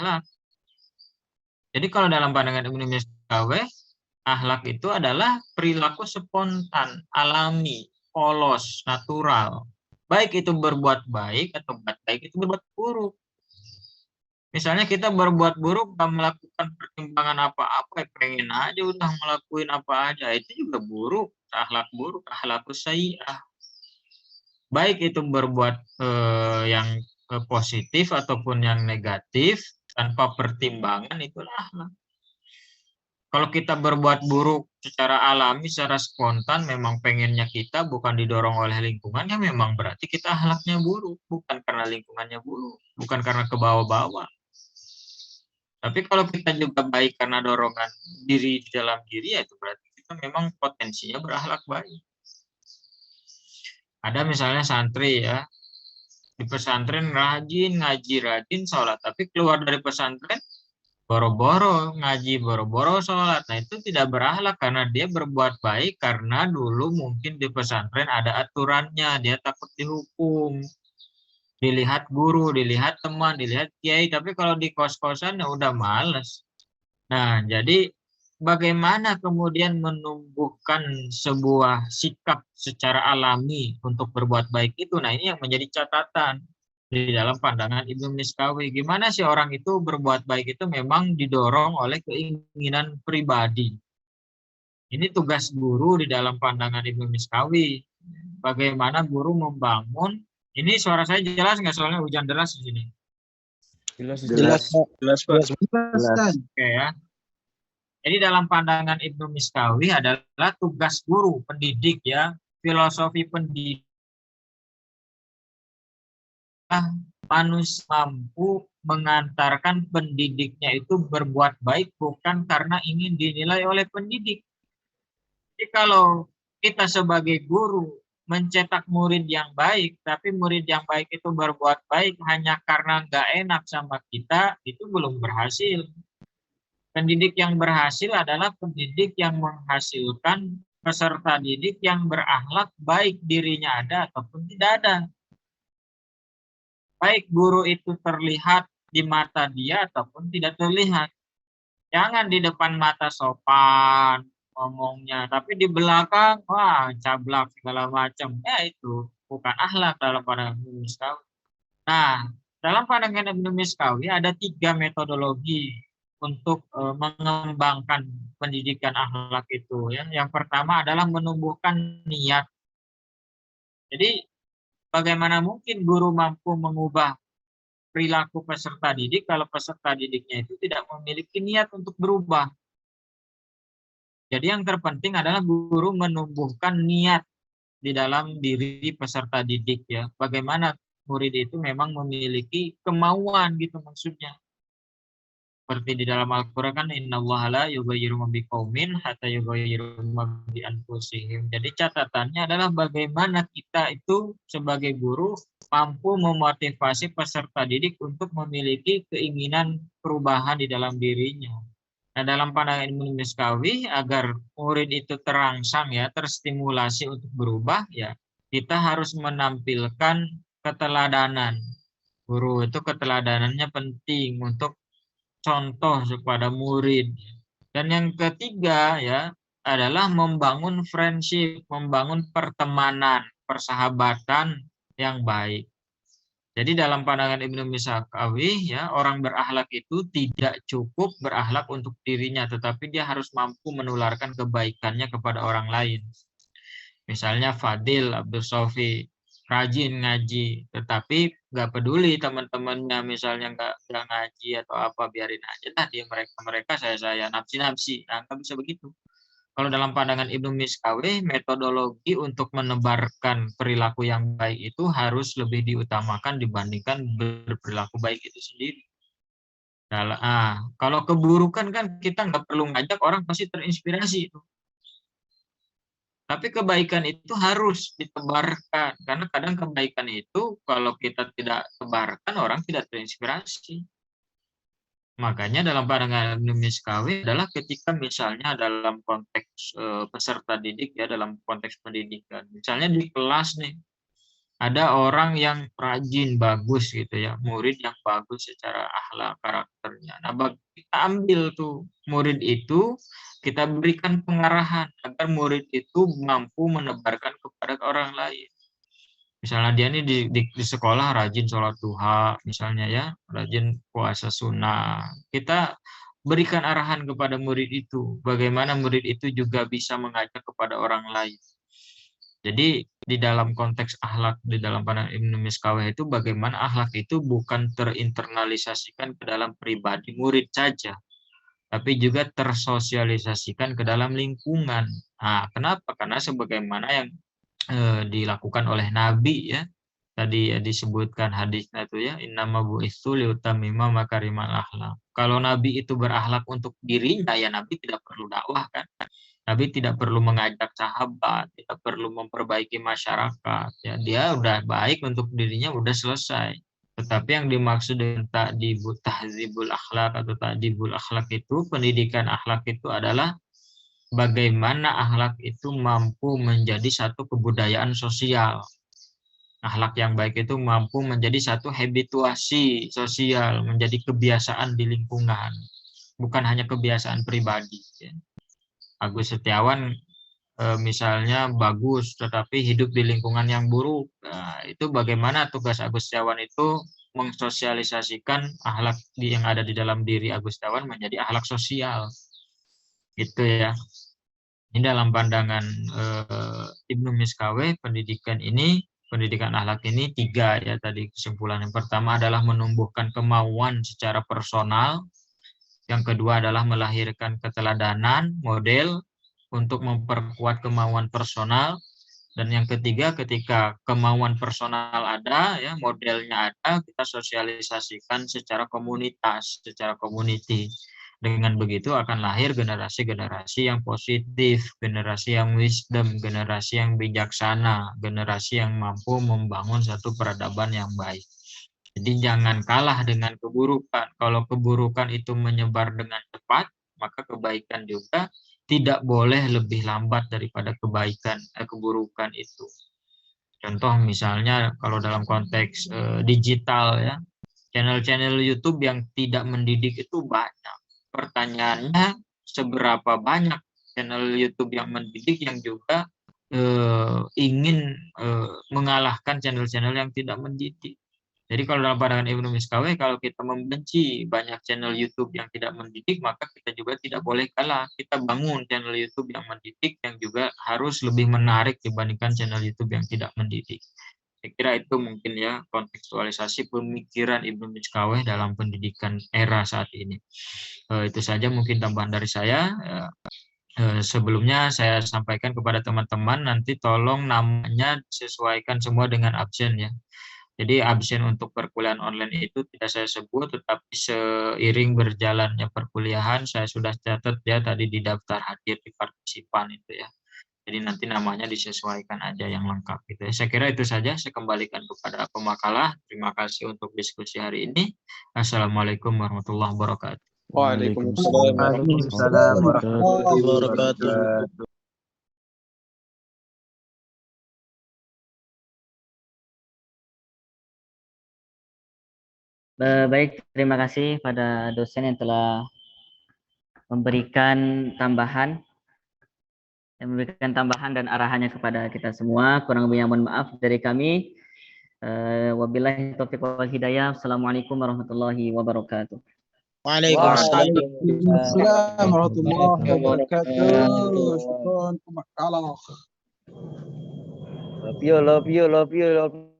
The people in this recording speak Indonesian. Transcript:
berakhlak. Jadi kalau dalam pandangan Ibnu Miskawih, akhlak itu adalah perilaku spontan, alami, polos, natural. Baik itu berbuat baik atau baik itu berbuat buruk. Misalnya kita berbuat buruk, gak melakukan pertimbangan apa-apa, pengen aja udah melakukan apa aja, itu juga buruk, akhlak sayyi'ah. Baik itu berbuat yang positif ataupun yang negatif, tanpa pertimbangan, itulah akhlak. Kalau kita berbuat buruk secara alami, secara spontan, memang pengennya kita, bukan didorong oleh lingkungan, ya memang berarti kita akhlaknya buruk, bukan karena lingkungannya buruk, bukan karena ke bawah-bawah. Tapi kalau kita juga baik karena dorongan diri di dalam diri, ya itu berarti kita memang potensinya berakhlak baik. Ada misalnya santri ya, di pesantren rajin ngaji, rajin sholat, tapi keluar dari pesantren boro-boro ngaji, boro-boro sholat. Nah itu tidak berakhlak karena dia berbuat baik karena dulu mungkin di pesantren ada aturannya, dia takut dihukum, dilihat guru, dilihat teman, dilihat kiai. Tapi kalau di kos-kosan ya udah males. Nah jadi bagaimana kemudian menumbuhkan sebuah sikap secara alami untuk berbuat baik itu? Nah ini yang menjadi catatan di dalam pandangan Ibnu Miskawih. Gimana sih orang itu berbuat baik itu memang didorong oleh keinginan pribadi. Ini tugas guru di dalam pandangan Ibnu Miskawih. Bagaimana guru membangun, ini suara saya jelas nggak, soalnya hujan deras di sini? Jelas, Pak. Oke ya. Jadi dalam pandangan Ibnu Miskawih adalah tugas guru, pendidik ya, filosofi pendidik manusia mampu mengantarkan pendidiknya itu berbuat baik bukan karena ingin dinilai oleh pendidik. Jadi kalau kita sebagai guru mencetak murid yang baik, tapi murid yang baik itu berbuat baik hanya karena nggak enak sama kita, itu belum berhasil. Pendidik yang berhasil adalah pendidik yang menghasilkan peserta didik yang berakhlak baik dirinya ada ataupun tidak ada. Baik guru itu terlihat di mata dia ataupun tidak terlihat. Jangan di depan mata sopan ngomongnya, tapi di belakang wah cablak segala macam. Ya itu bukan akhlak dalam pandangan Ibnu Miskawih. Nah, dalam pandangan Ibnu Miskawih ada 3 metodologi untuk mengembangkan pendidikan akhlak itu ya. Yang pertama adalah menumbuhkan niat. Jadi bagaimana mungkin guru mampu mengubah perilaku peserta didik kalau peserta didiknya itu tidak memiliki niat untuk berubah. Jadi yang terpenting adalah guru menumbuhkan niat di dalam diri peserta didik ya. Bagaimana murid itu memang memiliki kemauan gitu maksudnya. Seperti di dalam Al-Qur'an kan innallaha la yughayyiru ma biqaumin hatta yughayyiru ma bi anfusihim. Jadi catatannya adalah bagaimana kita itu sebagai guru mampu memotivasi peserta didik untuk memiliki keinginan perubahan di dalam dirinya. Nah, dalam pandangan Ibnu Miskawih agar murid itu terangsang ya, terstimulasi untuk berubah ya, kita harus menampilkan keteladanan. Guru itu keteladanannya penting untuk contoh kepada murid. Dan yang ketiga ya adalah membangun friendship, membangun pertemanan, persahabatan yang baik. Jadi dalam pandangan Ibnu Miskawih ya, orang berakhlak itu tidak cukup berakhlak untuk dirinya, tetapi dia harus mampu menularkan kebaikannya kepada orang lain. Misalnya Fadil Abdul Sofi rajin ngaji, tetapi nggak peduli teman-temannya misalnya nggak ngaji atau apa, biarin aja lah dia, mereka saya nafsi, nah nggak bisa begitu. Kalau dalam pandangan Ibnu Miskawih, metodologi untuk menebarkan perilaku yang baik itu harus lebih diutamakan dibandingkan berperilaku baik itu sendiri. Kalau keburukan kan kita nggak perlu ngajak, orang pasti terinspirasi itu. Tapi kebaikan itu harus ditebarkan, karena kadang kebaikan itu kalau kita tidak tebarkan, orang tidak terinspirasi. Makanya dalam pandangan Ibnu Miskawih adalah ketika misalnya dalam konteks peserta didik ya, dalam konteks pendidikan, misalnya di kelas nih, Ada orang yang rajin, bagus gitu ya, murid yang bagus secara akhlak, karakternya. Nah, kita ambil tuh murid itu, kita berikan pengarahan agar murid itu mampu menebarkan kepada orang lain. Misalnya dia ini di sekolah rajin sholat duha, misalnya ya, rajin puasa sunnah. Kita berikan arahan kepada murid itu, bagaimana murid itu juga bisa mengajak kepada orang lain. Jadi di dalam konteks akhlak di dalam pandangan Ibnu Miskaweh itu bagaimana akhlak itu bukan terinternalisasikan ke dalam pribadi murid saja, tapi juga tersosialisasikan ke dalam lingkungan. Nah, kenapa? Karena sebagaimana yang dilakukan oleh Nabi ya, tadi ya disebutkan hadisnya itu ya, innama bu'itsu liutammima makarimal akhlak. Kalau Nabi itu berakhlak untuk dirinya ya Nabi tidak perlu dakwah kan. Nabi tidak perlu mengajak sahabat, tidak perlu memperbaiki masyarakat. Ya, dia udah baik untuk dirinya, udah selesai. Tetapi yang dimaksud dengan tahzibul akhlak atau ta'dibul akhlak itu, pendidikan akhlak itu adalah bagaimana akhlak itu mampu menjadi satu kebudayaan sosial. Akhlak yang baik itu mampu menjadi satu habituasi sosial, menjadi kebiasaan di lingkungan, bukan hanya kebiasaan pribadi. Ya. Agus Setiawan misalnya bagus tetapi hidup di lingkungan yang buruk. Nah, itu bagaimana tugas Agus Setiawan itu mensosialisasikan akhlak yang ada di dalam diri Agus Setiawan menjadi akhlak sosial. Gitu ya. Ini dalam pandangan Ibnu Miskaweh pendidikan akhlak ini 3 ya tadi kesimpulan. Yang pertama adalah menumbuhkan kemauan secara personal. Yang kedua adalah melahirkan keteladanan, model untuk memperkuat kemauan personal. Dan yang ketiga, ketika kemauan personal ada, ya modelnya ada, kita sosialisasikan secara komunitas, secara community. Dengan begitu akan lahir generasi-generasi yang positif, generasi yang wisdom, generasi yang bijaksana, generasi yang mampu membangun satu peradaban yang baik. Jadi jangan kalah dengan keburukan. Kalau keburukan itu menyebar dengan cepat, maka kebaikan juga tidak boleh lebih lambat daripada keburukan itu. Contoh misalnya kalau dalam konteks digital ya, channel-channel YouTube yang tidak mendidik itu banyak. Pertanyaannya seberapa banyak channel YouTube yang mendidik yang juga ingin mengalahkan channel-channel yang tidak mendidik. Jadi kalau dalam pandangan Ibnu Miskaweh, kalau kita membenci banyak channel YouTube yang tidak mendidik, maka kita juga tidak boleh kalah. Kita bangun channel YouTube yang mendidik, yang juga harus lebih menarik dibandingkan channel YouTube yang tidak mendidik. Saya kira itu mungkin ya kontekstualisasi pemikiran Ibnu Miskaweh dalam pendidikan era saat ini. Itu saja mungkin tambahan dari saya. Sebelumnya saya sampaikan kepada teman-teman, nanti tolong namanya disesuaikan semua dengan absen ya. Jadi absen untuk perkuliahan online itu tidak saya sebut, tetapi seiring berjalannya perkuliahan saya sudah catat ya tadi di daftar hadir di partisipan itu ya. Jadi nanti namanya disesuaikan aja yang lengkap gitu ya. Saya kira itu saja, saya kembalikan kepada pemakalah. Terima kasih untuk diskusi hari ini. Assalamualaikum warahmatullahi wabarakatuh. Waalaikumsalam warahmatullahi wabarakatuh. Baik, terima kasih pada dosen yang telah memberikan tambahan dan arahannya kepada kita semua. Kurang lebihnya mohon maaf dari kami. Wabillahi taufiq wal hidayah. Assalamualaikum warahmatullahi wabarakatuh. Waalaikumsalam warahmatullahi wabarakatuh. Syukran. Love you.